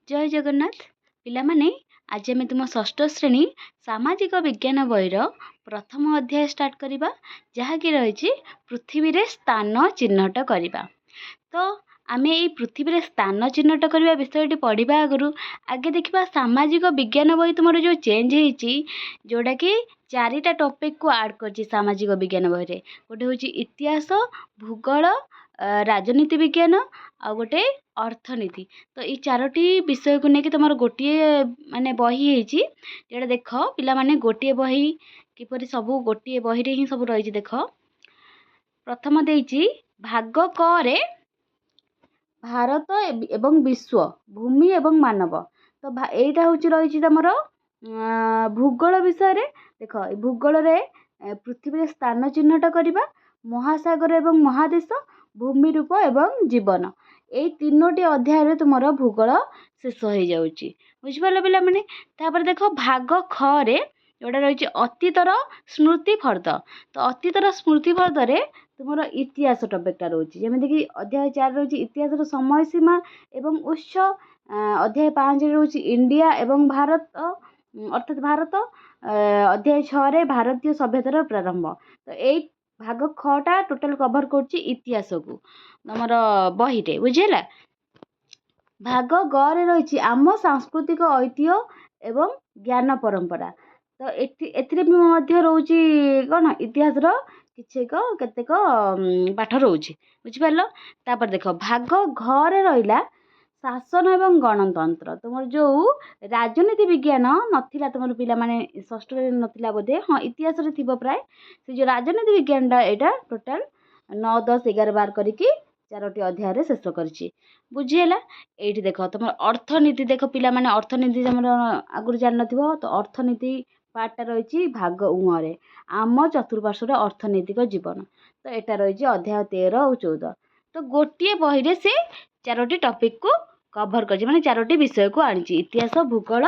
जय जगन्नाथ पिलामाने आज आम तुम षष्ठ श्रेणी सामाजिक विज्ञान बहीर प्रथम अध्याय स्टार्ट करवा जहाँकि रही पृथ्वी रे स्थान चिन्हट करवा। तो आम ये पृथ्वी रे स्थान चिन्हट करने विषय पढ़ा आगु आगे देखा सामाजिक विज्ञान बही तुम जो चेंज होती जोटा कि चारिटा टॉपिक को ऐड कर सामाजिक विज्ञान बही गोटे हूँ इतिहास भूगोल राजनीति विज्ञान आ गोटे अर्थनीति। तो ये चारोटी विषय को लेकिन तुम गोटे माने बही जोटा देख पिला माने गोटे बही किपरि सब गोटे बही रे ही सब रही। देख प्रथम देइछि भाग क रे भारत एवं विश्व भूमि एवं मानव। तो एटा हूँ रही तुम भूगोल विषय रे देख भूगोल रे पृथ्वी स्थान चिन्हट करवा महासागर एवं महादेश भूमि रूप एवं जीवन यही तीनोटी अध्याय तुम भूगोल शेष हो जाऊँगी बुझिपाल पिला माने। तापर देख भाग ख रे जोटा रही अतीतर स्मृति फर्द। तो अतीतर स्मृति फर्द रे तुम इतिहास टॉपिकटा रोचे जमीक अध्याय 4 रोचे इतिहास समय सीमा एवं उत्स अध्याय 5 रोचे इंडिया एवं भारत अर्थात भारत अध्याय 6 रे भारतीय सभ्यतार प्रारंभ। तो यही भाग खटा टोटाल कभर कर इतिहास को तुम बहीटे बुझेगा। भाग ग रे रही आम सांस्कृतिक ऐतिह्य एवं ज्ञान परंपरा। तो एथिरे रोचे कौन इतिहास किछेक केतेक पाठ रोचे बुझिपार। तापर देख भाग घ रे रहिला शासन एवं गणतंत्र। तुम जो राजनीति विज्ञान नथिला तुम पिला माने षष्ठ नथिला बोधे हाँ इतिहास रे थिबो प्राय से जो राजनीति विज्ञान एटा टोटाल 9 10 11 बार करके चारोटी अध्याय रे शेष करछि बुझिएला। एठी देख तुम अर्थनीति देख पिला माने अर्थनीति तुम आगुर जान नथिबो। तो अर्थनीति पार्टटा रही भाग उ रे आम चतुर्पार्श्वर अर्थनैतिक जीवन। तो एटा रही अध्याय 13 और 14। तो गोटे बही रे से चारोटी टॉपिक को कभर कर माने चारोटी विषय को आनी इतिहास भूगोल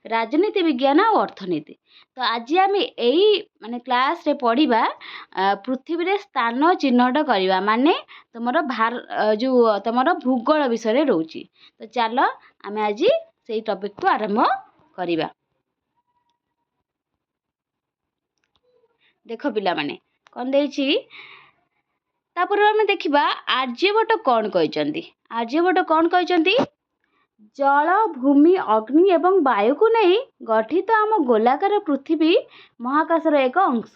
राजनीति विज्ञान और अर्थनीति। तो आज आम यही माने क्लास रे पढ़िबा पृथ्वी रे स्थान चिन्हट करवा माने तुम जो तुम भूगोल विषय रे रोची। तो चलो आम आज से टॉपिक को आरंभ करवा। देख पिला माने कौन देछि तापर आम देखा आर्यभट्ट कौन कहते। आर्यभट्ट कौन कहते जल भूमि अग्नि एवं वायु को नहीं गठित आम गोलाकार पृथ्वी महाकाशर एक अंश।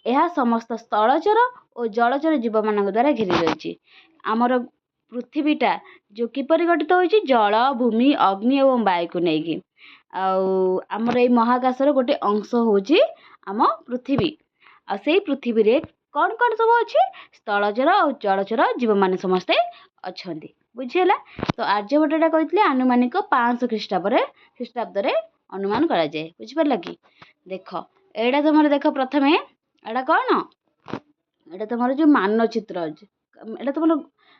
यह समस्त स्थलचर और जलचर जीव मान द्वारा घेरी रही। आमर पृथ्वीटा जो किपरि गठित होइछि जल भूमि अग्नि एवं वायु को लेकिन आमर ये महाकाशर गोटे अंश होछि आम पृथ्वी। आ से पृथ्वी रे कौन कौन सब अच्छी स्थलचर और जलचर जीव मान समस्ते अच्छा बुझीगला। तो आर्यभट्टा कहते आनुमानिक 500 ख्रीष्टाब्द अनुमान करा जाए बुझिपार कि। देख एटा तुम देख प्रथम एटा कौन एटा तुम जो मानचित्र एटा तुम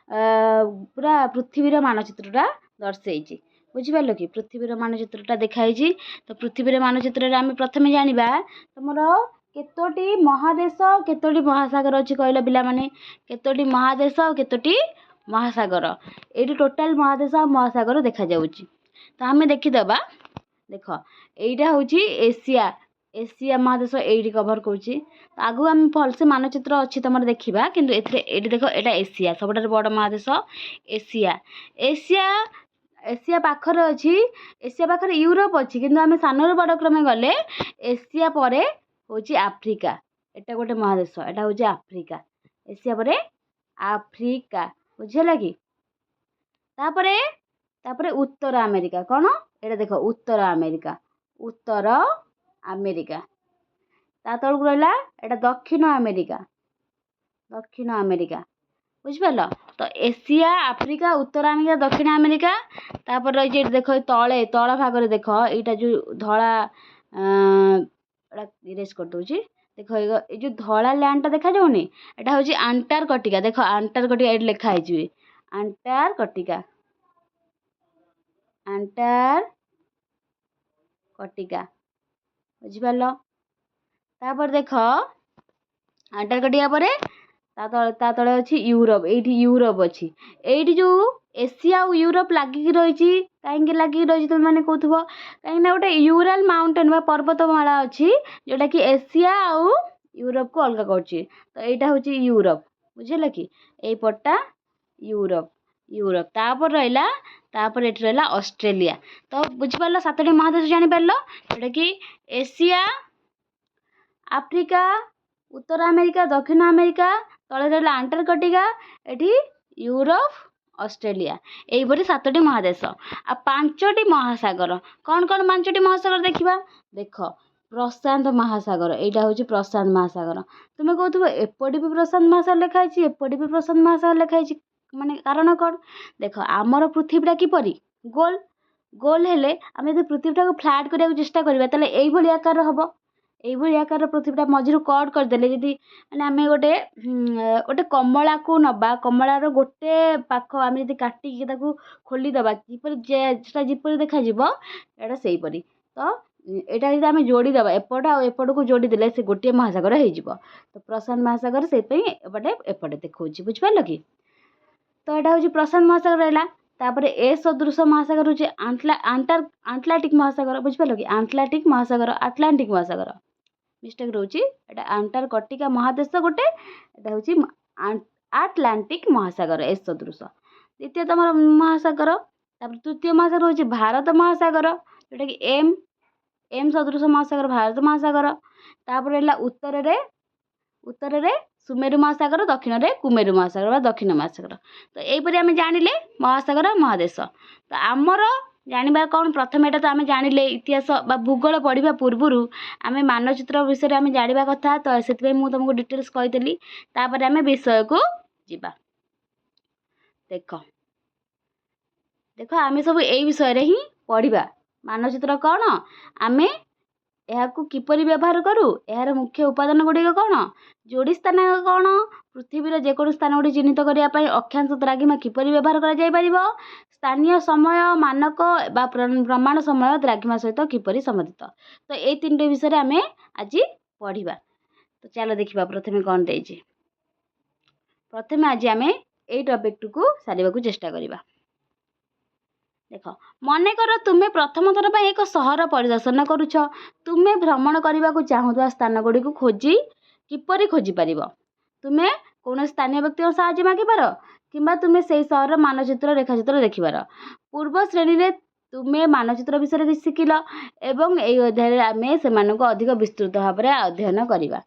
पूरा पृथ्वीर मानचित्रटा दर्शाई बुझिपार कि। पृथ्वीर मानचित्रटा देखाई। तो पृथ्वीर मानचित्र आम प्रथम जाना तुम केतोटी महादेश केतोटी महासागर अच्छी कहल पिला माने केतोटी महादेश और केतोटी महासागर ये टोटाल महादेश और महासागर देखा जाउची। तो आम देखीदबा देख एटा हूँ एशिया एशिया महादेश ये कभर करुच्ची। तो आगु आम भलसे मानचित्र अच्छी तुम देखा किंतु ये देख एटा एशिया सब बड़ महादेश एशिया। एशिया एशिया पाखर अच्छी एशिया पाखर यूरोप अच्छी किंतु आम सान बड़ क्रमे गले एशिया परे हूँ आफ्रिका एटा गोटे महादेश एटा हूँ आफ्रिका एशिया परे आफ्रिका बुझेगा कि। तापरे तापरे उत्तर अमेरिका कौन एटा देख उत्तर अमेरिका ता तलक रहा एटा दक्षिण अमेरिका बुझिपार। तो एशिया आफ्रिका उत्तर अमेरिका दक्षिण अमेरिका तापर रही देख तले तल भाग देख यहाँ जो धला इरेज कर दूसरी देख ये जो धला लैंड देखा जाऊनी एटा हूँ अंटार्कटिका। देख अंटार्कटिका ये लिखाई अंटार्कटिका बुझिपार। तापर देख अंटार्कटिका पर ତା ତଳେ ଅଛି ୟୁରୋପ, ଏଇଠି ୟୁରୋପ ଅଛି। ଏଇଠି ଯେଉଁ ଏସିଆ ଆଉ ୟୁରୋପ ଲାଗିକି ରହିଛି, କାହିଁକି ଲାଗିକି ରହିଛି ତୁମେ ମାନେ କହୁଥିବ, କାହିଁକିନା ଗୋଟେ ୟୁରାଲ ମାଉଣ୍ଟେନ ବା ପର୍ବତମାଳା ଅଛି ଯେଉଁଟାକି ଏସିଆ ଆଉ ୟୁରୋପକୁ ଅଲଗା କରୁଛି। ତ ଏଇଟା ହେଉଛି ୟୁରୋପ, ବୁଝିଲା କି? ଏଇପଟଟା ୟୁରୋପ, ତାପରେ ଏଠି ରହିଲା ଅଷ୍ଟ୍ରେଲିଆ। ତ ବୁଝିପାରିଲ, 7ଟି ମହାଦେଶ ଜାଣିପାରିଲ, ଯେଉଁଟାକି ଏସିଆ, ଆଫ୍ରିକା, ଉତ୍ତର ଆମେରିକା, ଦକ୍ଷିଣ ଆମେରିକା, ତଳେ ରହିଲା ଆଣ୍ଟାର୍କଟିକା, ଏଠି ୟୁରୋପ, ଅଷ୍ଟ୍ରେଲିଆ, ଏଇପରି 7ଟି ମହାଦେଶ। ଆଉ 5ଟି ମହାସାଗର, କ'ଣ କ'ଣ 5ଟି ମହାସାଗର ଦେଖିବା? ଦେଖ, ପ୍ରଶାନ୍ତ ମହାସାଗର, ଏଇଟା ହେଉଛି ପ୍ରଶାନ୍ତ ମହାସାଗର। ତୁମେ କହୁଥିବ ଏପଟେ ବି ପ୍ରଶାନ୍ତ ମହାସାଗର ଲେଖା ହେଇଛି, ଏପଟେ ବି ପ୍ରଶାନ୍ତ ମହାସାଗର ଲେଖା ହେଇଛି, ମାନେ କାରଣ କ'ଣ? ଦେଖ, ଆମର ପୃଥିବୀଟା କିପରି ଗୋଲ, ହେଲେ ଆମେ ଯଦି ପୃଥିବୀଟାକୁ ଫ୍ଲାଟ୍ କରିବାକୁ ଚେଷ୍ଟା କରିବା ତାହେଲେ ଏଇଭଳି ଆକାରର ହେବ। ଏଇଭଳି ଆକାରର ପୃଥିବୀଟା ମଝିରୁ କଟ୍ କରିଦେଲେ, ଯଦି ମାନେ ଆମେ ଗୋଟେ କମଳାକୁ ନେବା, କମଳାର ଗୋଟେ ପାଖ ଆମେ ଯଦି କାଟିକି ତାକୁ ଖୋଲିଦେବା, ସେଟା ଯେପରି ଦେଖାଯିବ ଏଇଟା ସେଇପରି। ତ ଏଇଟା ଯଦି ଆମେ ଯୋଡ଼ିଦେବା, ଏପଟ ଆଉ ଏପଟକୁ ଯୋଡ଼ିଦେଲେ ସେ ଗୋଟିଏ ମହାସାଗର ହେଇଯିବ। ତ ପ୍ରଶାନ୍ତ ମହାସାଗର ସେଇଥିପାଇଁ ଏପଟେ ଦେଖାଉଛି, ବୁଝିପାରିଲ କି? ତ ଏଇଟା ହେଉଛି ପ୍ରଶାନ୍ତ ମହାସାଗର ରହିଲା। ତାପରେ ଏ ସଦୃଶ ମହାସାଗର ହେଉଛି ଆଣ୍ଟଲାର୍ଟିକ୍ ମହାସାଗର, ବୁଝିପାରିଲ କି? ଆଣ୍ଟଲାର୍ଟିକ୍ ମହାସାଗର, ଆଟଲାଣ୍ଟିକ୍ ମହାସାଗର, ମିଷ୍ଟେକ୍ ରହୁଛି, ଏଇଟା ଆଣ୍ଟାର୍କଟିକା ମହାଦେଶ ଗୋଟେ, ଏଇଟା ହେଉଛି ଆଟଲାଣ୍ଟିକ୍ ମହାସାଗର ଏ ସଦୃଶ। ଦ୍ୱିତୀୟତମ ମହାସାଗର, ତାପରେ ତୃତୀୟ ମହାସାଗର ହେଉଛି ଭାରତ ମହାସାଗର, ଯେଉଁଟାକି ଏମ୍ ସଦୃଶ ମହାସାଗର, ଭାରତ ମହାସାଗର। ତାପରେ ହେଲା ଉତ୍ତରରେ ସୁମେରୁ ମହାସାଗର, ଦକ୍ଷିଣରେ କୁମେରୁ ମହାସାଗର ବା ଦକ୍ଷିଣ ମହାସାଗର। ତ ଏଇପରି ଆମେ ଜାଣିଲେ ମହାସାଗର, ମହାଦେଶ। ତ ଆମର ଜାଣିବା କ'ଣ? ପ୍ରଥମେ ଏଇଟା ତ ଆମେ ଜାଣିଲେ, ଇତିହାସ ବା ଭୂଗୋଳ ପଢ଼ିବା ପୂର୍ବରୁ ଆମେ ମାନଚିତ୍ର ବିଷୟରେ ଆମେ ଜାଣିବା କଥା। ତ ସେଥିପାଇଁ ମୁଁ ତୁମକୁ ଡିଟେଲ୍ସ କହିଥିଲି। ତାପରେ ଆମେ ବିଷୟକୁ ଯିବା। ଦେଖ, ଆମେ ସବୁ ଏଇ ବିଷୟରେ ହିଁ ପଢ଼ିବା। ମାନଚିତ୍ର କ'ଣ, ଆମେ ଏହାକୁ କିପରି ବ୍ୟବହାର କରୁ, ଏହାର ମୁଖ୍ୟ ଉପାଦାନ ଗୁଡ଼ିକ କ'ଣ, ଯୋଡ଼ି ସ୍ଥାନ କ'ଣ, ପୃଥିବୀର ଯେକୌଣସି ସ୍ଥାନ ଗୁଡ଼ିକ ଚିହ୍ନିତ କରିବା ପାଇଁ ଅକ୍ଷାଂଶ ଦ୍ରାଘିମା କିପରି ବ୍ୟବହାର କରାଯାଇପାରିବ, ସ୍ଥାନୀୟ ସମୟ ମାନକ ବା ପ୍ରମାଣ ସମୟ ଦ୍ରାଘିମା ସହିତ କିପରି ସମ୍ବନ୍ଧିତ। ତ ଏଇ 3ଟି ବିଷୟରେ ଆମେ ଆଜି ପଢ଼ିବା। ତ ଚାଲ ଦେଖିବା ପ୍ରଥମେ କ'ଣ ଦେଇଛି। ପ୍ରଥମେ ଆଜି ଆମେ ଏଇ ଟପିକଟିକୁ ସାରିବାକୁ ଚେଷ୍ଟା କରିବା। ଦେଖ, ମନେକର ତୁମେ ପ୍ରଥମ ଥର ପାଇଁ ଏକ ସହର ପରିଦର୍ଶନ କରୁଛ। ତୁମେ ଭ୍ରମଣ କରିବାକୁ ଚାହୁଁଥିବା ସ୍ଥାନ ଗୁଡ଼ିକୁ କିପରି ଖୋଜିପାରିବ? ତୁମେ କୌଣସି ସ୍ଥାନୀୟ ବ୍ୟକ୍ତିଙ୍କ ସାହାଯ୍ୟ ମାଗିପାର, କିମ୍ବା ତୁମେ ସେହି ସହରର ମାନଚିତ୍ର, ରେଖାଚିତ୍ର ଦେଖିପାର। ପୂର୍ବ ଶ୍ରେଣୀରେ ତୁମେ ମାନଚିତ୍ର ବିଷୟରେ କିଛି ଶିଖିଲ ଏବଂ ଏହି ଅଧ୍ୟାୟରେ ଆମେ ସେମାନଙ୍କୁ ଅଧିକ ବିସ୍ତୃତ ଭାବରେ ଅଧ୍ୟୟନ କରିବା।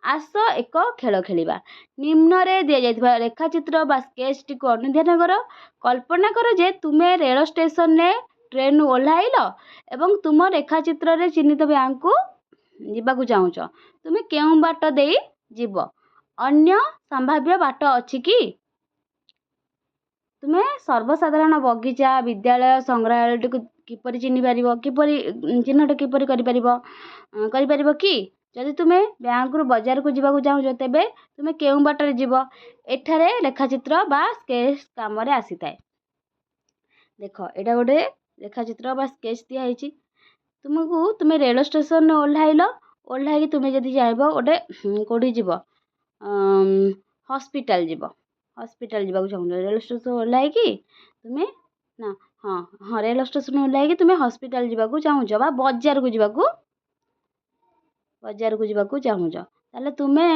ଆସ ଏକ ଖେଳ ଖେଳିବା। ନିମ୍ନରେ ଦିଆଯାଇଥିବା ରେଖାଚିତ୍ର ବା ସ୍କେଚଟିକୁ ଅନୁଧ୍ୟାନ କର। କଳ୍ପନା କର ଯେ ତୁମେ ରେଳ ଷ୍ଟେସନରେ ଟ୍ରେନ୍ରୁ ଓହ୍ଲାଇଲ ଏବଂ ତୁମ ରେଖାଚିତ୍ରରେ ଚିହ୍ନିତ ବ୍ୟାଙ୍କକୁ ଯିବାକୁ ଚାହୁଁଛ। ତୁମେ କେଉଁ ବାଟ ଦେଇ ଯିବ? ଅନ୍ୟ ସମ୍ଭାବ୍ୟ ବାଟ ଅଛି କି? ତୁମେ ସର୍ବସାଧାରଣ ବଗିଚା, ବିଦ୍ୟାଳୟ, ସଂଗ୍ରହାଳୟଟିକୁ କିପରି ଚିହ୍ନଟ କରିପାରିବ କି? ଯଦି ତୁମେ ବ୍ୟାଙ୍କରୁ ବଜାରକୁ ଯିବାକୁ ଚାହୁଁଛ, ତେବେ ତୁମେ କେଉଁ ବାଟରେ ଯିବ? ଏଠାରେ ରେଖାଚିତ୍ର ବା ସ୍କେଚ୍ କାମରେ ଆସିଥାଏ। ଦେଖ, ଏଇଟା ଗୋଟେ ରେଖାଚିତ୍ର ବା ସ୍କେଚ୍ ଦିଆହେଇଛି। ତୁମେ ରେଳ ଷ୍ଟେସନରେ ଓହ୍ଲାଇକି ତୁମେ ଯଦି ଚାହିଁବ କେଉଁଠି ଯିବ, ହସ୍ପିଟାଲ ଯିବାକୁ ଚାହୁଁଛ, ରେଳ ଷ୍ଟେସନ ଓହ୍ଲାଇକି ତୁମେ ହସ୍ପିଟାଲ ଯିବାକୁ ଚାହୁଁଛ ବା ବଜାରକୁ ଯିବାକୁ ଚାହୁଁଛ, ତାହେଲେ ତୁମେ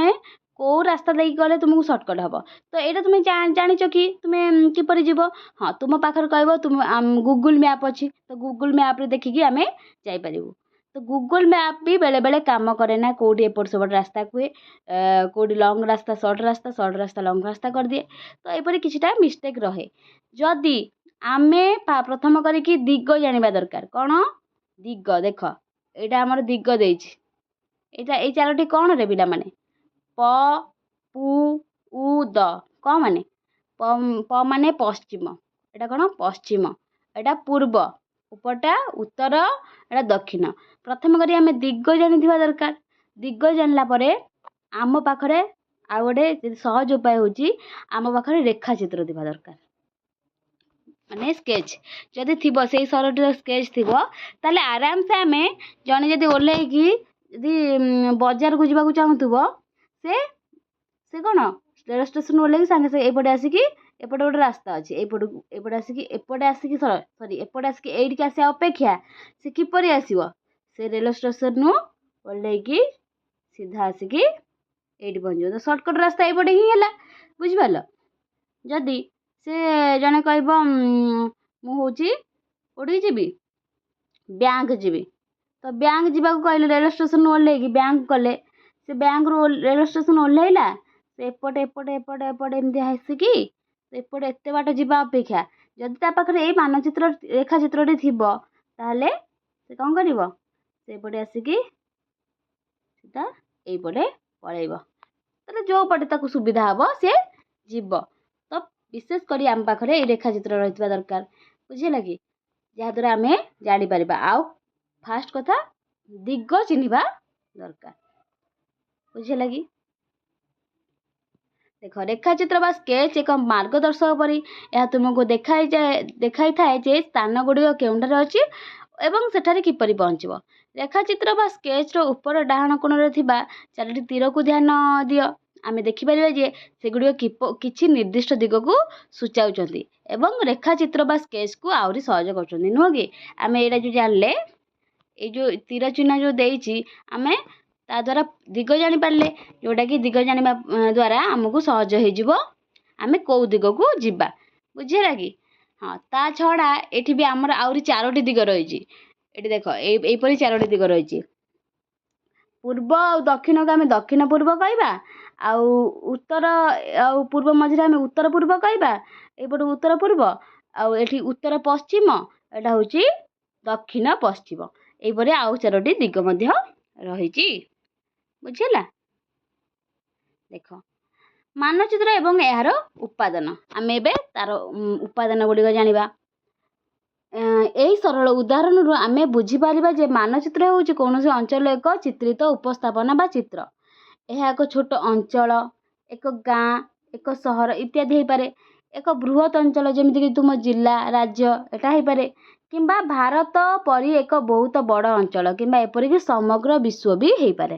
କେଉଁ ରାସ୍ତା ଦେଇକି ଗଲେ ତୁମକୁ ସର୍ଟକଟ୍ ହେବ? ତ ଏଇଟା ତୁମେ ଜାଣିଛ କି ତୁମେ କିପରି ଯିବ? ହଁ, ତୁମ ପାଖରେ କହିବ ଗୁଗୁଲ୍ ମ୍ୟାପ୍ ଅଛି। ତ ଗୁଗୁଲ୍ ମ୍ୟାପ୍ରେ ଦେଖିକି ଆମେ ଯାଇପାରିବୁ। ତ ଗୁଗୁଲ୍ ମ୍ୟାପ୍ ବି ବେଳେବେଳେ କାମ କରେ ନା, କେଉଁଠି ଏପଟ ସେପଟ ରାସ୍ତା କୁହେ, କେଉଁଠି ଲଙ୍ଗ୍ ରାସ୍ତା ସର୍ଟ ରାସ୍ତା ଲଙ୍ଗ୍ ରାସ୍ତା କରିଦିଏ। ତ ଏପରି କିଛିଟା ମିଷ୍ଟେକ୍ ରହେ। ଯଦି ଆମେ ପ୍ରଥମ କରିକି ଦିଗ ଜାଣିବା ଦରକାର। କ'ଣ ଦିଗ? ଦେଖ, ଏଇଟା ଆମର ଦିଗ ଦେଇଛି। ଏଇ 4ଟି କ'ଣ ରେ ପିଲାମାନେ? ପ, ପୁ, ଉ, ଦ। କ'ଣ ମାନେ? ପ ମାନେ ପଶ୍ଚିମ, ଏଇଟା କ'ଣ ପଶ୍ଚିମ, ଏଇଟା ପୂର୍ବ, ଉପରଟା ଉତ୍ତର, ଏଇଟା ଦକ୍ଷିଣ। ପ୍ରଥମ କରି ଆମେ ଦିଗ ଜାଣିଥିବା ଦରକାର। ଦିଗ ଜାଣିଲା ପରେ ଆମ ପାଖରେ ଆଉ ଗୋଟେ ସହଜ ଉପାୟ ହେଉଛି, ଆମ ପାଖରେ ରେଖାଚିତ୍ର ଥିବା ଦରକାର, ମାନେ ସ୍କେଚ୍ ଯଦି ଥିବ, ସେଇ ସହରଟିର ସ୍କେଚ୍ ଥିବ, ତାହେଲେ ଆରାମସେ ଆମେ ଜଣେ ଯଦି ଓହ୍ଲେଇକି ଯଦି ବଜାରକୁ ଯିବାକୁ ଚାହୁଁଥିବ, ସେ କ'ଣ ରେଳ ଷ୍ଟେସନ ଓହ୍ଲେଇକି ସାଙ୍ଗେ ସାଙ୍ଗେ ଏପଟେ ଆସିକି ଏପଟେ ଗୋଟେ ରାସ୍ତା ଅଛି, ଏପଟେ ଆସିକି ସରି ଏପଟେ ଆସିକି ଏଇଠିକି ଆସିବା ଅପେକ୍ଷା ସେ କିପରି ଆସିବ, ସେ ରେଳ ଷ୍ଟେସନରୁ ଓହ୍ଲେଇକି ସିଧା ଆସିକି ଏଇଠି ପହଞ୍ଚିବ। ତ ସର୍ଟକଟ୍ ରାସ୍ତା ଏଇପଟେ ହିଁ ହେଲା, ବୁଝିପାରିଲ। ଯଦି ସେ ଜଣେ କହିବ ମୁଁ ହେଉଛି କୋଉଠିକି ଯିବି, ବ୍ୟାଙ୍କ ଯିବି, ତ ବ୍ୟାଙ୍କ ଯିବାକୁ କହିଲେ ରେଳ ଷ୍ଟେସନରୁ ଓହ୍ଲେଇକି ବ୍ୟାଙ୍କ ଗଲେ, ସେ ବ୍ୟାଙ୍କରୁ ରେଳ ଷ୍ଟେସନ ଓହ୍ଲେଇଲା, ସେ ଏପଟେ ଏମିତି ଆସିକି ଏପଟେ ଏତେ ବାଟ ଯିବା ଅପେକ୍ଷା ଯଦି ତା ପାଖରେ ଏଇ ମାନଚିତ୍ର ରେଖାଚିତ୍ରଟି ଥିବ, ତାହେଲେ ସେ କ'ଣ କରିବ, ସେପଟେ ଆସିକି ସେଟା ଏଇପଟେ ପଳେଇବ। ତାହେଲେ ଯୋଉ ପଟେ ତାକୁ ସୁବିଧା ହବ ସେ ଯିବ। ତ ବିଶେଷ କରି ଆମ ପାଖରେ ଏଇ ରେଖାଚିତ୍ର ରହିଥିବା ଦରକାର, ବୁଝିହେଲା କି, ଯାହାଦ୍ୱାରା ଆମେ ଜାଣିପାରିବା। ଆଉ ଫାଷ୍ଟ କଥା ଦିଗ ଚିହ୍ନିବା ଦରକାର, ବୁଝିହେଲା କି। ଦେଖ, ରେଖାଚିତ୍ର ବା ସ୍କେଚ୍ ଏକ ମାର୍ଗଦର୍ଶକ ପରି ଏହା ତୁମକୁ ଦେଖାଇଥାଏ ଯେ ସ୍ଥାନ ଗୁଡ଼ିକ କେଉଁଠାରେ ଅଛି ଏବଂ ସେଠାରେ କିପରି ପହଞ୍ଚିବ। ରେଖାଚିତ୍ର ବା ସ୍କେଚ୍ର ଉପର ଡାହାଣ କୋଣରେ ଥିବା 4ଟି ତୀରକୁ ଧ୍ୟାନ ଦିଅ। ଆମେ ଦେଖିପାରିବା ଯେ ସେଗୁଡ଼ିକ କିଛି ନିର୍ଦ୍ଦିଷ୍ଟ ଦିଗକୁ ସୂଚାଉଛନ୍ତି ଏବଂ ରେଖାଚିତ୍ର ବା ସ୍କେଚ୍କୁ ଆହୁରି ସହଜ କରୁଛନ୍ତି, ନୁହଁ କି। ଆମେ ଏଇଟା ଯେଉଁ ଜାଣିଲେ, ଏଇ ଯେଉଁ ତୀର ଚିହ୍ନ ଯେଉଁ ଦେଇଛି, ଆମେ ତା ଦ୍ୱାରା ଦିଗ ଜାଣିପାରିଲେ, ଯେଉଁଟାକି ଦିଗ ଜାଣିବା ଦ୍ୱାରା ଆମକୁ ସହଜ ହେଇଯିବ ଆମେ କେଉଁ ଦିଗକୁ ଯିବା, ବୁଝିହେଲା କି। ହଁ, ତା ଛଡ଼ା ଏଠି ବି ଆମର ଆହୁରି 4ଟି ଦିଗ ରହିଛି। ଏଠି ଦେଖ, ଏଇପରି 4ଟି ଦିଗ ରହିଛି। ପୂର୍ବ ଆଉ ଦକ୍ଷିଣକୁ ଆମେ ଦକ୍ଷିଣ ପୂର୍ବ କହିବା, ଆଉ ଉତ୍ତର ଆଉ ପୂର୍ବ ମଝିରେ ଆମେ ଉତ୍ତର ପୂର୍ବ କହିବା, ଏଇପଟୁ ଉତ୍ତର ପୂର୍ବ, ଆଉ ଏଠି ଉତ୍ତର ପଶ୍ଚିମ, ଏଇଟା ହେଉଛି ଦକ୍ଷିଣ ପଶ୍ଚିମ। ଏଇପରି ଆଉ 4ଟି ଦିଗ ମଧ୍ୟ ରହିଛି, ବୁଝିହେଲା। ଦେଖ, ମାନଚିତ୍ର ଏବଂ ଏହାର ଉପାଦାନ। ଆମେ ଏବେ ତାର ଉପାଦାନ ଗୁଡ଼ିକ ଜାଣିବା। ଏହି ସରଳ ଉଦାହରଣରୁ ଆମେ ବୁଝିପାରିବା ଯେ ମାନଚିତ୍ର ହେଉଛି କୌଣସି ଅଞ୍ଚଳର ଏକ ଚିତ୍ରିତ ଉପସ୍ଥାପନା ବା ଚିତ୍ର। ଏହା ଏକ ଛୋଟ ଅଞ୍ଚଳ, ଏକ ଗାଁ, ଏକ ସହର ଇତ୍ୟାଦି ହେଇପାରେ। ଏକ ବୃହତ୍ ଅଞ୍ଚଳ ଯେମିତିକି ତୁମ ଜିଲ୍ଲା, ରାଜ୍ୟ, ଏଟା ହେଇପାରେ, କିମ୍ବା ଭାରତ ପରି ଏକ ବହୁତ ବଡ଼ ଅଞ୍ଚଳ, କିମ୍ବା ଏପରିକି ସମଗ୍ର ବିଶ୍ୱ ବି ହେଇପାରେ।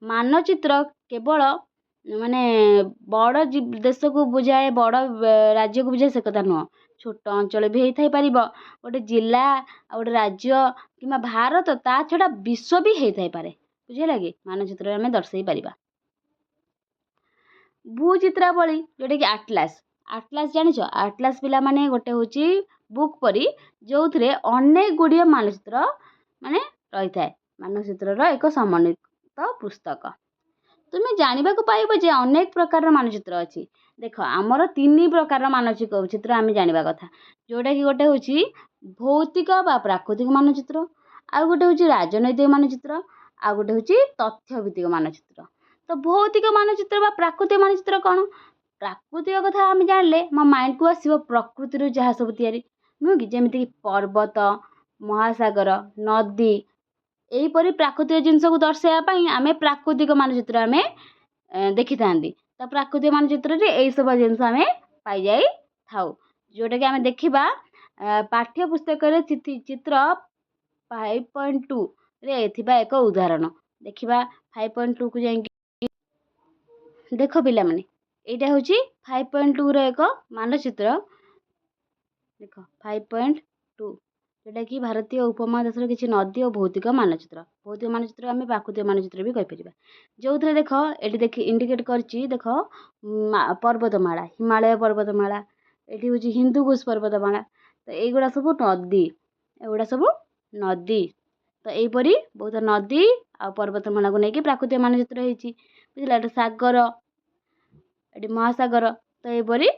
ମାନଚିତ୍ର କେବଳ ମାନେ ବଡ଼ ଦେଶକୁ ବୁଝାଏ, ବଡ଼ ରାଜ୍ୟକୁ ବୁଝାଏ, ସେ କଥା ନୁହଁ। ଛୋଟ ଅଞ୍ଚଳ ବି ହେଇଥାଇପାରିବ, ଗୋଟେ ଜିଲ୍ଲା ଆଉ ଗୋଟେ ରାଜ୍ୟ କିମ୍ବା ଭାରତ, ତା ଛଡ଼ା ବିଶ୍ୱ ବି ହେଇଥାଇପାରେ, ବୁଝିହେଲା କି। ମାନଚିତ୍ରରେ ଆମେ ଦର୍ଶାଇ ପାରିବା। ଭୂଚିତ୍ରାବଳୀ, ଯେଉଁଟାକି ଆଟଲାସ୍ ଜାଣିଛ, ଆଟଲାସ୍ ପିଲାମାନେ ଗୋଟେ ହେଉଛି ବୁକ୍ ପରି, ଯେଉଁଥିରେ ଅନେକ ଗୁଡ଼ିଏ ମାନଚିତ୍ର ମାନେ ରହିଥାଏ। ମାନଚିତ୍ରର ଏକ ସମନ୍ୱିତ ପୁସ୍ତକ। ତୁମେ ଜାଣିବାକୁ ପାଇବ ଯେ ଅନେକ ପ୍ରକାରର ମାନଚିତ୍ର ଅଛି। ଦେଖ, ଆମର 3 ପ୍ରକାରର ମାନଚିତ୍ର ଆମେ ଜାଣିବା କଥା, ଯେଉଁଟାକି ଗୋଟେ ହେଉଛି ଭୌତିକ ବା ପ୍ରାକୃତିକ ମାନଚିତ୍ର, ଆଉ ଗୋଟେ ହେଉଛି ରାଜନୈତିକ ମାନଚିତ୍ର, ଆଉ ଗୋଟେ ହେଉଛି ତଥ୍ୟଭିତ୍ତିକ ମାନଚିତ୍ର। ତ ଭୌତିକ ମାନଚିତ୍ର ବା ପ୍ରାକୃତିକ ମାନଚିତ୍ର କ'ଣ? ପ୍ରାକୃତିକ କଥା ଆମେ ଜାଣିଲେ ମୋ ମାଇଣ୍ଡକୁ ଆସିବ ପ୍ରକୃତିରୁ ଯାହା ସବୁ ତିଆରି, ନୁହେଁ କି, ଯେମିତିକି ପର୍ବତ, ମହାସାଗର, ନଦୀ, ଏହିପରି ପ୍ରାକୃତିକ ଜିନିଷକୁ ଦର୍ଶାଇବା ପାଇଁ ଆମେ ପ୍ରାକୃତିକ ମାନଚିତ୍ର ଆମେ ଦେଖିଥାନ୍ତି। ତ ପ୍ରାକୃତିକ ମାନଚିତ୍ରରେ ଏଇସବୁ ଜିନିଷ ଆମେ ପାଇଯାଇଥାଉ, ଯେଉଁଟାକି ଆମେ ଦେଖିବା ପାଠ୍ୟ ପୁସ୍ତକରେ ଚିତ୍ର 5.2ରେ ଥିବା ଏକ ଉଦାହରଣ। ଦେଖିବା 5.2କୁ ଯାଇକି ଦେଖ ପିଲାମାନେ, ଏଇଟା ହେଉଛି 5.2ର ଏକ ମାନଚିତ୍ର। ଦେଖ 5.2, ଯେଉଁଟାକି ଭାରତୀୟ ଉପମହାଦେଶର କିଛି ନଦୀ ଓ ଭୌତିକ ମାନଚିତ୍ର। ଭୌତିକ ମାନଚିତ୍ର ଆମେ ପ୍ରାକୃତିକ ମାନଚିତ୍ର ବି କହିପାରିବା, ଯେଉଁଥିରେ ଦେଖ ଏଠି ଇଣ୍ଡିକେଟ୍ କରିଛି। ଦେଖ, ପର୍ବତମାଳା, ହିମାଳୟ ପର୍ବତମାଳା, ଏଠି ହେଉଛି ହିନ୍ଦୁକୁଶ ପର୍ବତମାଳା। ତ ଏଇଗୁଡ଼ା ସବୁ ନଦୀ, ଏଗୁଡ଼ା ସବୁ ନଦୀ। ତ ଏଇପରି ବହୁତ ନଦୀ ଆଉ ପର୍ବତମାଳାକୁ ନେଇକି ପ୍ରାକୃତିକ ମାନଚିତ୍ର ହେଇଛି, ବୁଝିଲା। ଏଠି ସାଗର, ଏଠି ମହାସାଗର। ତ ଏଇପରି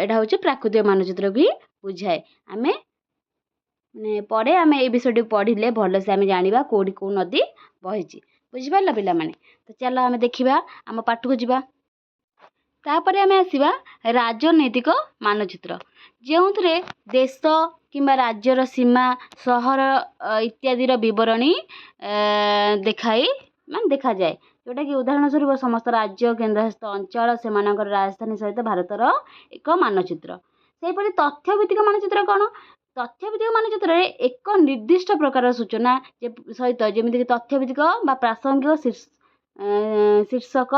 ଏଇଟା ହେଉଛି ପ୍ରାକୃତିକ ମାନଚିତ୍ର ବି ବୁଝାଏ। ଆମେ ପରେ ଆମେ ଏଇ ବିଷୟଟି ପଢ଼ିଲେ ଭଲସେ ଆମେ ଜାଣିବା କେଉଁଠି କେଉଁ ନଦୀ ବହିଛି, ବୁଝିପାରିଲ ପିଲାମାନେ। ତ ଚାଲ ଆମେ ଦେଖିବା, ଆମ ପାଠକୁ ଯିବା। ତାପରେ ଆମେ ଆସିବା ରାଜନୈତିକ ମାନଚିତ୍ର, ଯେଉଁଥିରେ ଦେଶ କିମ୍ବା ରାଜ୍ୟର ସୀମା, ସହର ଇତ୍ୟାଦିର ବିବରଣୀ ଦେଖାଯାଏ, ଯେଉଁଟାକି ଉଦାହରଣ ସ୍ୱରୂପ ସମସ୍ତ ରାଜ୍ୟ, କେନ୍ଦ୍ରଶାସିତ ଅଞ୍ଚଳ, ସେମାନଙ୍କର ରାଜଧାନୀ ସହିତ ଭାରତର ଏକ ମାନଚିତ୍ର। ସେହିପରି ତଥ୍ୟଭିତ୍ତିକ ମାନଚିତ୍ର କ'ଣ? ତଥ୍ୟଭିତ୍ତିକ ମାନଚିତ୍ରରେ ଏକ ନିର୍ଦ୍ଦିଷ୍ଟ ପ୍ରକାର ସୂଚନା ସହିତ, ଯେମିତିକି ତଥ୍ୟଭିତ୍ତିକ ବା ପ୍ରାସଙ୍ଗିକ ଶୀର୍ଷକ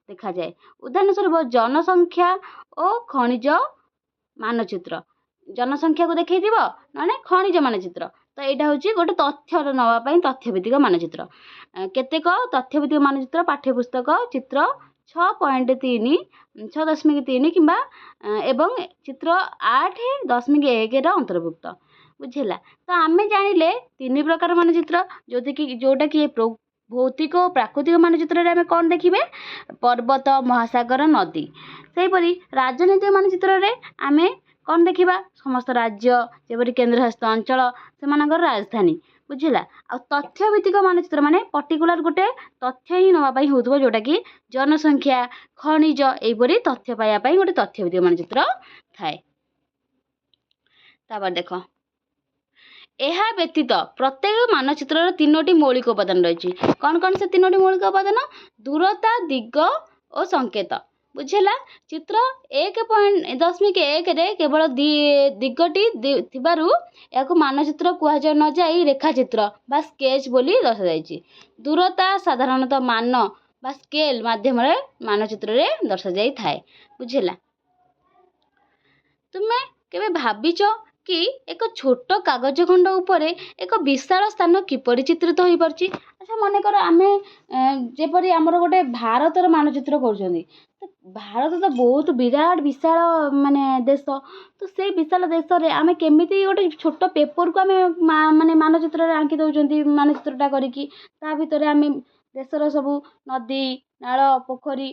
ଦେଖାଯାଏ। ଉଦାହରଣ ସ୍ୱରୂପ ଜନସଂଖ୍ୟା ଓ ଖଣିଜ ମାନଚିତ୍ର। ଜନସଂଖ୍ୟାକୁ ଦେଖେଇଥିବ ନହେଲେ ଖଣିଜ ମାନଚିତ୍ର। ତ ଏଇଟା ହେଉଛି ଗୋଟେ ତଥ୍ୟର ନେବା ପାଇଁ ତଥ୍ୟଭିତ୍ତିକ ମାନଚିତ୍ର। କେତେକ ତଥ୍ୟଭିତ୍ତିକ ମାନଚିତ୍ର ପାଠ୍ୟପୁସ୍ତକ ଚିତ୍ର 6.3 6.3 କିମ୍ବା ଏବଂ ଚିତ୍ର 8.1ର ଅନ୍ତର୍ଭୁକ୍ତ। ବୁଝିଲା। ତ ଆମେ ଜାଣିଲେ 3 ପ୍ରକାର ମାନଚିତ୍ର, ଯୋଉଟାକି ଭୌତିକ ଓ ପ୍ରାକୃତିକ ମାନଚିତ୍ରରେ ଆମେ କ'ଣ ଦେଖିବେ? ପର୍ବତ, ମହାସାଗର, ନଦୀ। ସେହିପରି ରାଜନୈତିକ ମାନଚିତ୍ରରେ ଆମେ କ'ଣ ଦେଖିବା? ସମସ୍ତ ରାଜ୍ୟ, ଯେପରି କେନ୍ଦ୍ରଶାସିତ ଅଞ୍ଚଳ, ସେମାନଙ୍କର ରାଜଧାନୀ। ବୁଝିଲା। ଆଉ ତଥ୍ୟଭିତ୍ତିକ ମାନଚିତ୍ର ମାନେ ପର୍ଟିକୁଲାର ଗୋଟେ ତଥ୍ୟ ହିଁ ନେବା ପାଇଁ ହେଉଥିବ, ଯୋଉଟାକି ଜନସଂଖ୍ୟା, ଖଣିଜ, ଏହିପରି ତଥ୍ୟ ପାଇବା ପାଇଁ ଗୋଟେ ତଥ୍ୟଭିତ୍ତିକ ମାନଚିତ୍ର ଥାଏ। ତାପରେ ଦେଖ, ଏହା ବ୍ୟତୀତ ପ୍ରତ୍ୟେକ ମାନଚିତ୍ରର 3ଟି ମୌଳିକ ଉପାଦାନ ରହିଛି। କ'ଣ କ'ଣ ସେ 3ଟି ମୌଳିକ ଉପାଦାନ? ଦୂରତା, ଦିଗ ଓ ସଂକେତ। ବୁଝିଲା। ଚିତ୍ର 1.1ରେ କେବଳ ଦିଗଟି ଥିବାରୁ ଏହାକୁ ମାନଚିତ୍ର କୁହାଯାଇ ନ ଯାଇ ରେଖାଚିତ୍ର ବା ସ୍କେଚ୍ ବୋଲି ଦର୍ଶାଯାଇଛି। ଦୂରତା ସାଧାରଣତଃ ମାନ ବା ସ୍କେଲ୍ ମାଧ୍ୟମରେ ମାନଚିତ୍ରରେ ଦର୍ଶାଯାଇଥାଏ। ବୁଝିଲା। ତୁମେ କେବେ ଭାବିଛ କି ଏକ ଛୋଟ କାଗଜ ଖଣ୍ଡ ଉପରେ ଏକ ବିଶାଳ ସ୍ଥାନ କିପରି ଚିତ୍ରିତ ହୋଇପାରୁଛି? ଆଚ୍ଛା, ମନେକର ଆମେ ଯେପରି ଆମର ଗୋଟେ ଭାରତର ମାନଚିତ୍ର କରୁଛନ୍ତି। ତ ଭାରତ ତ ବହୁତ ବିରାଟ ବିଶାଳ ମାନେ ଦେଶ। ତ ସେଇ ବିଶାଳ ଦେଶରେ ଆମେ କେମିତି ଗୋଟେ ଛୋଟ ପେପରକୁ ଆମେ ମାନେ ମାନଚିତ୍ରରେ ଆଙ୍କି ଦେଉଛନ୍ତି, ମାନଚିତ୍ରଟା କରିକି ତା ଭିତରେ ଆମେ ଦେଶର ସବୁ ନଦୀ, ନାଳ, ପୋଖରୀ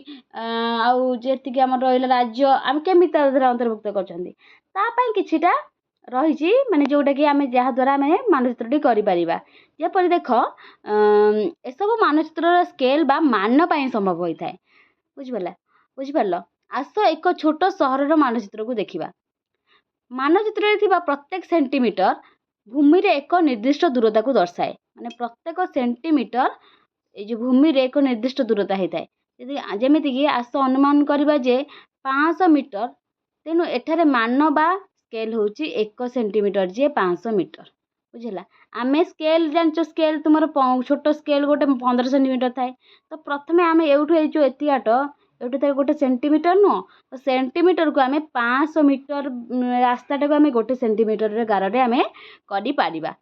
ଆଉ ଯେତିକି ଆମର ରହିଲା ରାଜ୍ୟ, ଆମେ କେମିତି ତା ଦେହରେ ଅନ୍ତର୍ଭୁକ୍ତ କରୁଛନ୍ତି? ତା ପାଇଁ କିଛିଟା ରହିଛି, ମାନେ ଯୋଉଟାକି ଆମେ ଯାହାଦ୍ୱାରା ଆମେ ମାନଚିତ୍ରଟି କରିପାରିବା। ଯେପରି ଦେଖ, ଏସବୁ ମାନଚିତ୍ରର ସ୍କେଲ୍ ବା ମାନ ପାଇଁ ସମ୍ଭବ ହୋଇଥାଏ। ବୁଝିପାରିଲ? ଆସ ଏକ ଛୋଟ ସହରର ମାନଚିତ୍ରକୁ ଦେଖିବା। ମାନଚିତ୍ରରେ ଥିବା ପ୍ରତ୍ୟେକ ସେଣ୍ଟିମିଟର ଭୂମିରେ ଏକ ନିର୍ଦ୍ଦିଷ୍ଟ ଦୂରତାକୁ ଦର୍ଶାଏ। ମାନେ ପ୍ରତ୍ୟେକ ସେଣ୍ଟିମିଟର ଏଇ ଯେଉଁ ଭୂମିରେ ଏକ ନିର୍ଦ୍ଦିଷ୍ଟ ଦୂରତା ହେଇଥାଏ। ଯେମିତିକି ଆସ ଅନୁମାନ କରିବା ଯେ 500 ମିଟର, ତେଣୁ ଏଠାରେ ମାନ ବା ସ୍କେଲ୍ ହେଉଛି 1 ସେଣ୍ଟିମିଟର ଯେ 500 ମିଟର। ବୁଝିଲା। ଆମେ ସ୍କେଲ୍ ଜାଣିଛ, ସ୍କେଲ୍ ତୁମର ଛୋଟ ସ୍କେଲ୍ ଗୋଟେ 15 ସେଣ୍ଟିମିଟର ଥାଏ। ତ ପ୍ରଥମେ ଆମେ ଏଇଠୁ ଏଇ ଯେଉଁ ଏତିକି ବାଟ, ଏଇଠୁ ଥାଏ ଗୋଟେ ସେଣ୍ଟିମିଟର ନୁହଁ, ତ ସେଣ୍ଟିମିଟରକୁ ଆମେ 500 ମିଟର ରାସ୍ତାଟାକୁ ଆମେ ଗୋଟେ ସେଣ୍ଟିମିଟରରେ ଗାରରେ ଆମେ କରିପାରିବା।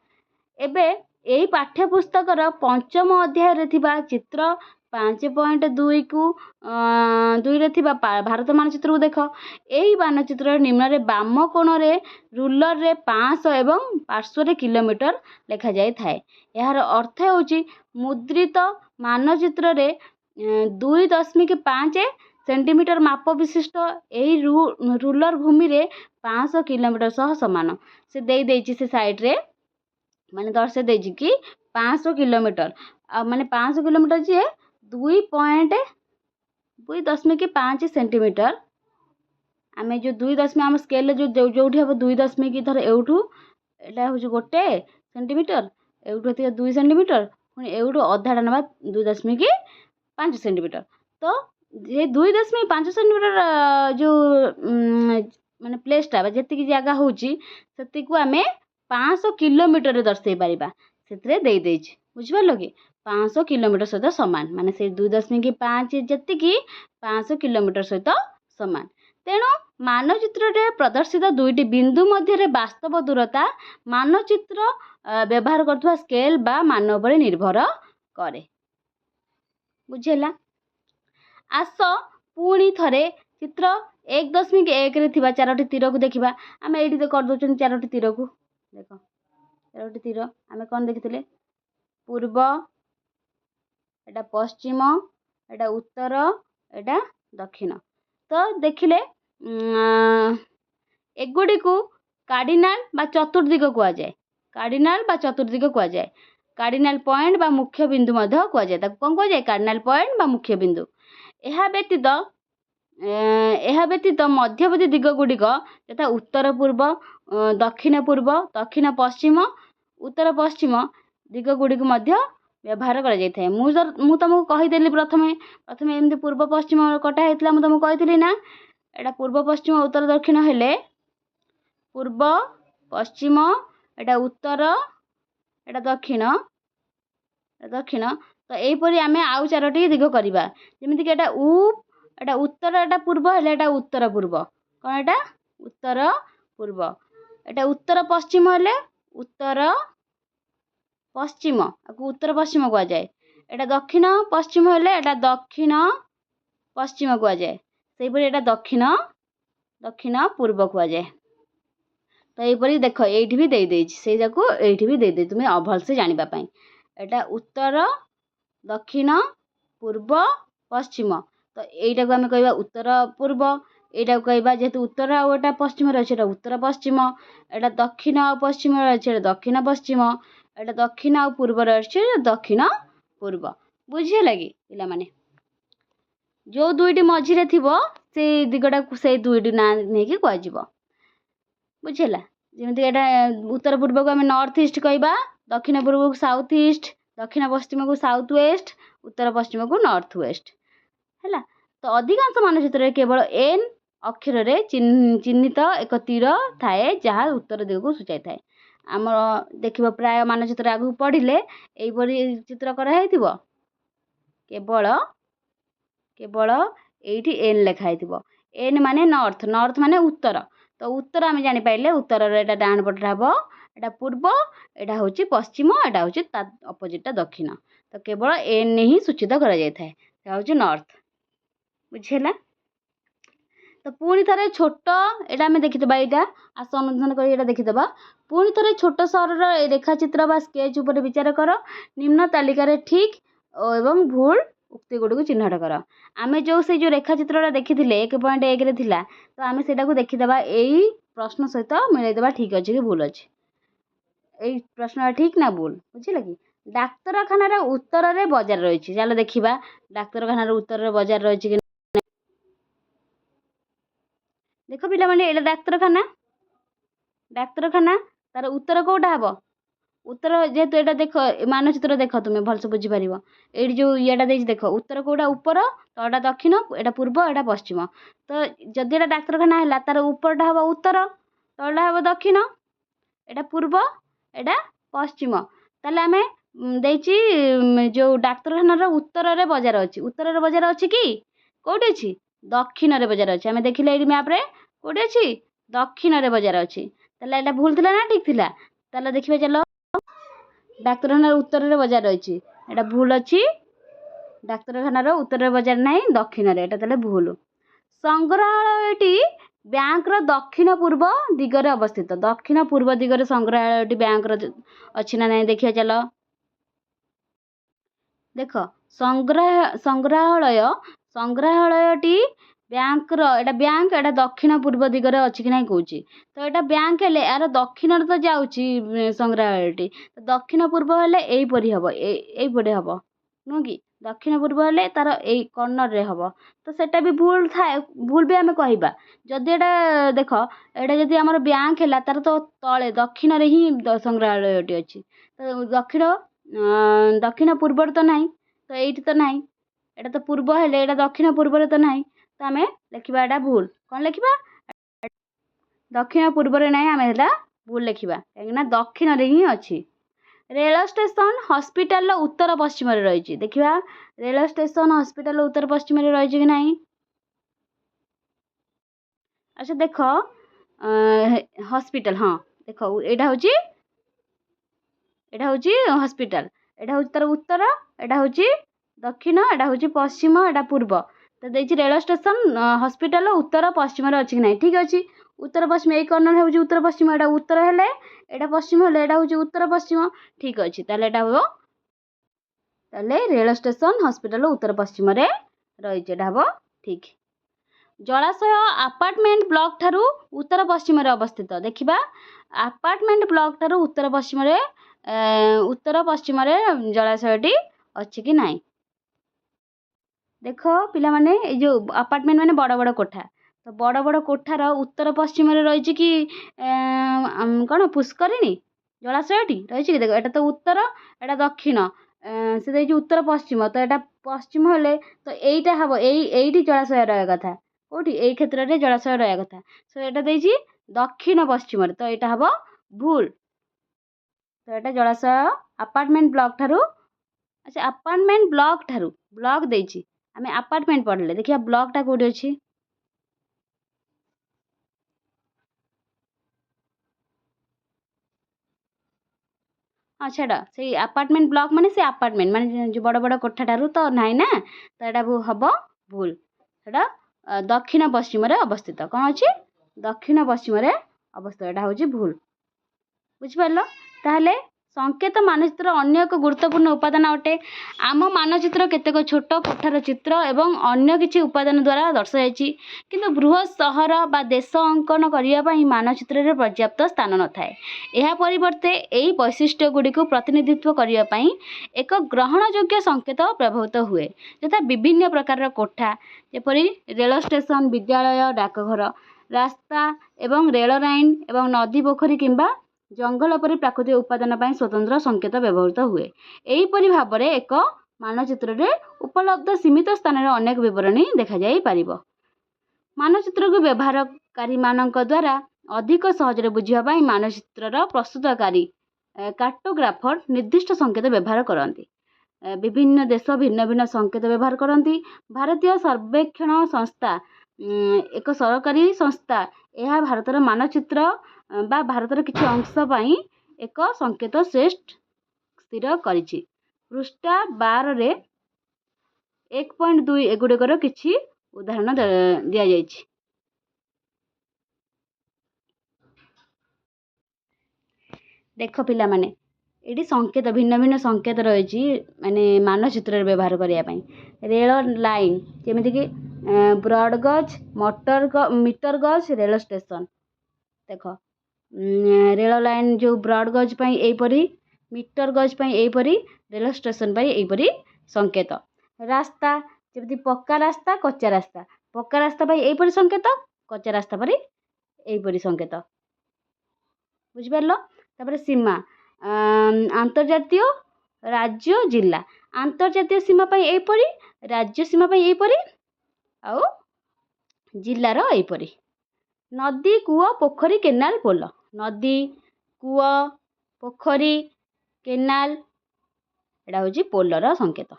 ଏବେ ଏହି ପାଠ୍ୟପୁସ୍ତକର 5ମ ଅଧ୍ୟାୟରେ ଥିବା ଚିତ୍ର 5.2ରେ ଥିବା ଭାରତ ମାନଚିତ୍ରକୁ ଦେଖ। ଏହି ମାନଚିତ୍ରର ନିମ୍ନରେ ବାମ କୋଣରେ ରୁଲରରେ 500 ଏବଂ ପାର୍ଶ୍ୱରେ କିଲୋମିଟର ଲେଖାଯାଇଥାଏ। ଏହାର ଅର୍ଥ ହେଉଛି ମୁଦ୍ରିତ ମାନଚିତ୍ରରେ 2.5 ସେଣ୍ଟିମିଟର ମାପ ବିଶିଷ୍ଟ ଏହି ରୁଲର ଭୂମିରେ 500 କିଲୋମିଟର ସହ ସମାନ। ସେ ଦେଇଛି ସେ ସାଇଡ଼ରେ, ମାନେ ଦର୍ଶାଇ ଦେଇଛି କି 500 କିଲୋମିଟର, ଆଉ ମାନେ 500 କିଲୋମିଟର ଯିଏ 2.5 ସେଣ୍ଟିମିଟର। ଆମେ ଯେଉଁ 2 ଆମ ସ୍କେଲରେ ଯୋଉଠି ହେବ 2 ଧର ଏଉଠୁ ଏଇଟା ହେଉଛି 1 ସେଣ୍ଟିମିଟର, ଏଉଠୁ ଏତିକି 2 ସେଣ୍ଟିମିଟର, ପୁଣି ଏଉଠୁ ଅଧାଟା ନେବା 2.5 ସେଣ୍ଟିମିଟର। ତ ଏ 2.5 ସେଣ୍ଟିମିଟର ଯେଉଁ ମାନେ ପ୍ଲେସ୍ଟା ବା ଯେତିକି ଜାଗା ହେଉଛି ସେତିକୁ ଆମେ 500 କିଲୋମିଟରରେ ଦର୍ଶାଇ ପାରିବା। ସେଥିରେ ଦେଇଛି। ବୁଝିପାରିଲ କି? 500 କିଲୋମିଟର ସହିତ ସମାନ, ମାନେ ସେଇ 2.5 ଯେତିକି 500 କିଲୋମିଟର ସହିତ ସମାନ। ତେଣୁ ମାନଚିତ୍ରରେ ପ୍ରଦର୍ଶିତ 2ଟି ବିନ୍ଦୁ ମଧ୍ୟରେ ବାସ୍ତବ ଦୂରତା ମାନଚିତ୍ର ବ୍ୟବହାର କରୁଥିବା ସ୍କେଲ୍ ବା ମାନ ଉପରେ ନିର୍ଭର କରେ। ବୁଝିଲା। ଆସ ପୁଣି ଥରେ ଚିତ୍ର 1.1ରେ ଥିବା 4ଟି ତୀରକୁ ଦେଖିବା। ଆମେ ଏଇଠି କରିଦେଉଛନ୍ତି 4ଟି ତୀରକୁ। ଦେଖ, 4ଟି ତୀର ଆମେ କ'ଣ ଦେଖିଥିଲେ? ପୂର୍ବ, ଏଇଟା ପଶ୍ଚିମ, ଏଇଟା ଉତ୍ତର, ଏଇଟା ଦକ୍ଷିଣ। ତ ଦେଖିଲେ ଏଗୁଡ଼ିକୁ କାର୍ଡିନାଲ ବା ଚତୁର୍ଦ୍ଦିଗ କୁହାଯାଏ। କାର୍ଡିନାଲ ପଏଣ୍ଟ ବା ମୁଖ୍ୟ ବିନ୍ଦୁ ମଧ୍ୟ କୁହାଯାଏ। ତାକୁ କ'ଣ କୁହାଯାଏ? କାର୍ଡିନାଲ ପଏଣ୍ଟ ବା ମୁଖ୍ୟ ବିନ୍ଦୁ। ଏହା ବ୍ୟତୀତ ମଧ୍ୟବର୍ତ୍ତୀ ଦିଗ ଗୁଡ଼ିକ ଯଥା ଉତ୍ତର ପୂର୍ବ, ଦକ୍ଷିଣ ପୂର୍ବ, ଦକ୍ଷିଣ ପଶ୍ଚିମ, ଉତ୍ତର ପଶ୍ଚିମ ଦିଗ ଗୁଡ଼ିକୁ ମଧ୍ୟ ବ୍ୟବହାର କରାଯାଇଥାଏ। ମୁଁ ତୁମକୁ କହିଦେଲି ପ୍ରଥମେ ଏମିତି ପୂର୍ବ ପଶ୍ଚିମ କଟା ହେଇଥିଲା। ମୁଁ ତୁମକୁ କହିଥିଲି ନା, ଏଇଟା ପୂର୍ବ ପଶ୍ଚିମ ଉତ୍ତର ଦକ୍ଷିଣ ହେଲେ ପୂର୍ବ ପଶ୍ଚିମ, ଏଇଟା ଉତ୍ତର, ଏଇଟା ଦକ୍ଷିଣ। तो यहीपरि आम आउ 4टी दिग करवा जमीक एटा एटा उत्तर एटा पूर्व हेले एटा उत्तर पूर्व कौन एटा उत्तर पूर्व एटा उत्तर पश्चिम हेले उत्तर पश्चिम आपको उत्तर पश्चिम कह जाए एटा दक्षिण पश्चिम हेले एटा दक्षिण पश्चिम कह जाए सेहीपरि एटा दक्षिण दक्षिण पूर्व कह जाए। तो यहीपरि देख ये भी देदेछि से जाको ये भी देदे तुम भलसे जानापी एटा उत्तर दक्षिण पूर्व पश्चिम तो यहीटा को आम कह उत्तर पूर्व यहाँ कहवा जेहेतु उत्तर आटा पश्चिम अच्छे उत्तर पश्चिम एटा दक्षिण आ पश्चिम अच्छे दक्षिण पश्चिम एटा दक्षिण आ पूर्व अच्छे दक्षिण पूर्व बुझीगला कि पिला जो दुईटी मझीरे थी से दिगटा से दुईटी ना नहीं कह बुझीगला जमीक यहाँ उत्तर पूर्व को आम नॉर्थ ईस्ट कहवा दक्षिण पूर्व को साउथ ईस्ट दक्षिण पश्चिम को साउथ वेस्ट उत्तर पश्चिम को नॉर्थ वेस्ट है। तो अधिकांश मानचित्र केवल एन अक्षर रे चिन्हित एक तीर थाए जहाँ उत्तर दिग को सूचाई थाए आम देख प्राय मानचित्र आगू पढ़ले यहीपरि चित्र कराई केवल केवल ये एन लिखाई एन माने नॉर्थ नॉर्थ माने उत्तर तो उत्तर आम जापारे उत्तर एटा डाण पटे हम एटा पूर्व एटा हूँ पश्चिम एटा हूँ अपोजिटा दक्षिण तो केवल एन ही सूचित कर नॉर्थ बुझीगला। तो पुणी थे छोट एटा आम देखीदा यहाँ आस अनुधान कर देखीदा पुणी थे छोट सहर रेखाचित्र बा स्केच उपर विचार कर निम्न तालिकार ठीक एवं भूल उक्ति गुड़ी चिन्हट कर आम जो से जो रेखाचित्र देखी 1.1 थिला तो आम से देखीदा यही प्रश्न सहित मिलईदेवा ठीक अच्छे कि भूल अच्छे यही प्रश्न ठीक ना भूल बुझे कि डाक्तरखानार उत्तर रे बजार रही चलो देखा डाक्तरखानार उत्तर बजार रही कि देख पिला माने डाक्तरखाना डाक्तरखाना तार उत्तर कौटा हम उत्तर जेहेतु यहाँ देख मानचित्र देख तुम्हें भलसे बुझीपार ये जो ये देख उत्तर कौटा ऊपर तटा दक्षिण एटा पूर्व एटा पश्चिम तो जदि एटा डाक्तरखाना है तार ऊपरटा हम उत्तर तलटा हम दक्षिण एटा पूर्व एटा पश्चिम ताले आम जो डाक्तरखानार उत्तर रे बजार अच्छी उत्तर रे बजार अच्छी कि कौटी अच्छी दक्षिण रे बजार अच्छी आम देखिले ये मैप्रे कौटी अच्छी दक्षिण रे बजार अच्छी ताले एटा भूल थिला ना ठीक थिला ताले देखिबा चलो डाक्तरखानार उत्तर रे बजार रही एटा भूल अच्छी डाक्तरखानार उत्तर बजार ना दक्षिण रे एटा ताले भूल। संग्रहालयटी बैंक दक्षिण पूर्व दिगरे अवस्थित दक्षिण पूर्व दिगरे संग्रहालयटी बैंक अच्छी ना नहीं देखिए चलो देख संग्रहालय संग्रहालयटी बैंक एटा बैंक एटा दक्षिण पूर्व दिगरे अच्छी कि नहीं कौच तो यहाँ बैंक हेले यार दक्षिण तो जाऊँगी संग्रहालयटी तो दक्षिण पूर्व हेले यहीपरि हम यहीपटे हम नुह कि दक्षिण पूर्व हेले तार यही कर्णर रे हम तो सेटा भी भूल थाए भूल भी आम कहवा जदि एटा देख एटा जदि आमर बैंक है तार तो तले दक्षिण रे ही संग्रहालयटी अच्छी तो दक्षिण दक्षिण पूर्व तो नहीं तो यही तो नहीं एटा तो पूर्व हेले एटा दक्षिण पूर्व तो नहीं तो आम लिखा एटा भूल कौन लिखा दक्षिण पूर्व ना आम भूल लिखा कहीं दक्षिण रे ही अच्छी। रेल स्टेशन हॉस्पिटल उत्तर पश्चिम रही देखा रेल स्टेशन हॉस्पिटल उत्तर पश्चिम रही कि नहीं अच्छा देख हॉस्पिटल हाँ देख यहाँ हूँ हॉस्पिटल यहाँ हूँ तार उत्तर यहाँ हूँ दक्षिण यहाँ हूँ पश्चिम यहाँ पूर्व तो देखिए रेल स्टेशन हॉस्पिटल उत्तर पश्चिम अच्छी कि नहीं ठीक अच्छे उत्तर पश्चिम यही कर्णर हूँ उत्तर पश्चिम यहाँ उत्तर हेले यहाँ पश्चिम हेले यहाँ हूँ उत्तर पश्चिम ठीक अच्छे ताले हम ताले रेल स्टेशन हॉस्पिटल उत्तर पश्चिम रही हम ठीक। जलाशय अपार्टमेंट ब्लॉक ठारू उत्तर पश्चिम अवस्थित देखा अपार्टमेंट ब्लॉक ठारू उत्तर पश्चिम जलाशयटी अच्छी कि नहीं देख पिला माने जो अपार्टमेंट माने बड़ बड़ कोठा तो बड़ बड़ कोठार उत्तर पश्चिम रही कि कौन पुष्करिणी जलाशयटी रही कि देख एटा तो उत्तर एटा दक्षिण से देखिए उत्तर पश्चिम तो यहाँ पश्चिम हेले तो यहीटा हम यही जलाशय रहा कथा कौटी यही क्षेत्र में जलाशय रहा कथा सो यहाँ देखिए दक्षिण पश्चिम तो यहाँ हम भूल तो यहाँ जलाशय अपार्टमेंट ब्लॉक ठारू अच्छा अपार्टमेंट ब्लॉक ठारू ब्लॉक देछि आमे अपार्टमेंट पढ़ले देखिया ब्लॉक टा कोठी अछि हाँ छाड़ से अपार्टमेंट ब्लॉक माने से अपार्टमेंट माने जो बड़ बड़ कोठा ठारू तो नाही ना तो एटा हबो भूल सेटा दक्षिण पश्चिम रे अवस्थित कौन अछि दक्षिण पश्चिम रे अवस्थित एटा होछि भूल बुझिपारल ताहले संकेत मानचित्र अन्य एक गुरुत्वपूर्ण उपादान अटे आम मानचित्र केतेक छोट कोठार चित्र एवं अन्य किछि उपादान द्वारा दर्शाଯାଇଛି किंतु बृहत सहर बा देश अंकन करिया पई मानचित्र रे पर्याप्त स्थान न थाए एहा परिवर्ते एई वैशिष्ट्य गुडी को प्रतिनिधित्व करिया पई एक ग्रहणयोग्य संकेत प्रभावित हुए यथा विभिन्न प्रकार कोठा जेपरि रेल स्टेशन विद्यालय डाकघर रास्ता एवं रेल लाइन एवं नदी पोखरी किंबा जंगल परि प्राकृतिक उपादान ପାଇଁ स्वतंत्र संकेत व्यवहृत हुए एहीपरि भाବରେ ଏକ ମାନଚିତ୍ରରେ ଉପଲବ୍ଧ ସୀମିତ ସ୍ଥାନରେ ଅନେକ ବିବରଣୀ ଦେଖାଯାଇ ପାରିବ ମାନଚିତ୍ରକୁ ବ୍ୟବହାରକାରୀମାନଙ୍କ ଦ୍ୱାରା ଅଧିକ ସହଜରେ ବୁଝିବା ପାଇଁ ମାନଚିତ୍ରର ପ୍ରସ୍ତୁତକାରୀ କାର୍ଟୋଗ୍ରାଫର ନିର୍ଦ୍ଦିଷ୍ଟ ସଂକେତ ବ୍ୟବହାର କରନ୍ତି ବିଭିନ୍ନ ଦେଶ ଭିନ୍ନ ଭିନ୍ନ ସଂକେତ ବ୍ୟବହାର କରନ୍ତି ଭାରତୀୟ ସର୍ବେକ୍ଷଣ ସଂସ୍ଥା ଏକ ସରକାରୀ ସଂସ୍ଥା ଏହା ଭାରତର ମାନଚିତ୍ର बा भारतर किसी अंश पाई एक संकेत श्रेष्ठ स्थिर करिछि पृष्ठा 12 रे 1.2 एगुड़िकर किछि उदाहरण दिया जाइछि देख पिला माने एटी संकेत भिन्न भिन्न संकेत रही माने मानचित्र व्यवहार करिया पई रेल लाइन जेमिति कि ब्रॉडगेज मीटर गज रेल स्टेशन देख रेल लाइन जो ब्रॉडगेज पई एपरी मीटर गज पई एपरी रेल स्टेशन पई एपरी संकेत रास्ता जेमिति पक्का रास्ता पई एपरी संकेत कच्चा रास्ता परी एपरी संकेत बुझि परलो तापर सीमा अंतर्जातीय राज्य जिला अंतर्जातीय सीमा पई एपरी राज्य सीमा पई एपरी आउ जिल्लार एपरी नदी कूଅ पोखरी केनाल पोल नदी कूଅ पोखरी केनाल एटा होची पोलर संकेत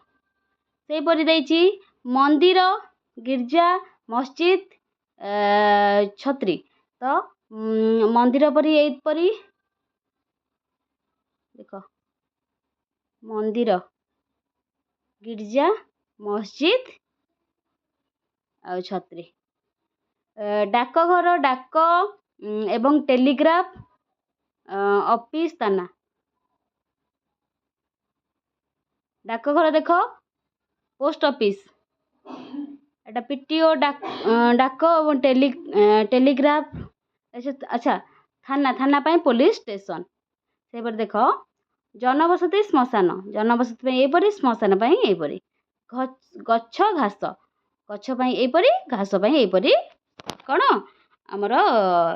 सेपरि देइछि मंदिर गिरजा मस्जिद छत्री तो मंदिर परी एपरी देख मंदिर गिरजा मस्जिद आ छत्री डाकघर डाक एवं टेलीग्राफ ऑफिस थाना डाकघर देख पोस्ट ऑफिस एटा पीटीओ डाक एवं टेलीग्राफ अच्छा थाना पाई पुलिस स्टेशन से पर देख जनबसति श्मशान पाई एपरी श्मशान पाई एपरी गछ घास पाई एपरी घास पाई एपरी कौन आमर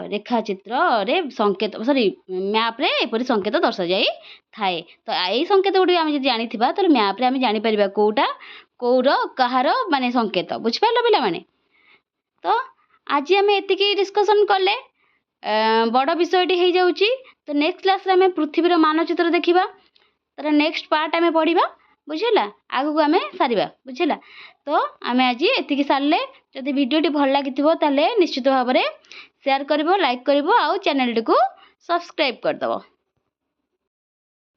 रेखाचित्र रे संकेत सॉरी मैप रे एपरी संकेत दर्शा जाई थाए तो यही संकेत गुडी आम जानी तो मैप रे आम जानी परिबा कोटा कौर कहार माने संकेत बुझि पारलो पिला माने तो आज आम एतिकी डिस्कशन कले बड़ विषयटी हो जाउची तो नेक्स्ट क्लास रे आम पृथ्वीर मानचित्र देखिबा तार नेक्स्ट पार्ट आम पढ़िबा बुझिला आगु आम सारिबा बुझिला तो आम आज एतिकी सारले जदि भिडियोटी भल लागिथिबो ताले निश्चित भाव में शेयर करिवो लाइक करिवो आउ चैनल टी को सब्सक्राइब कर दबो।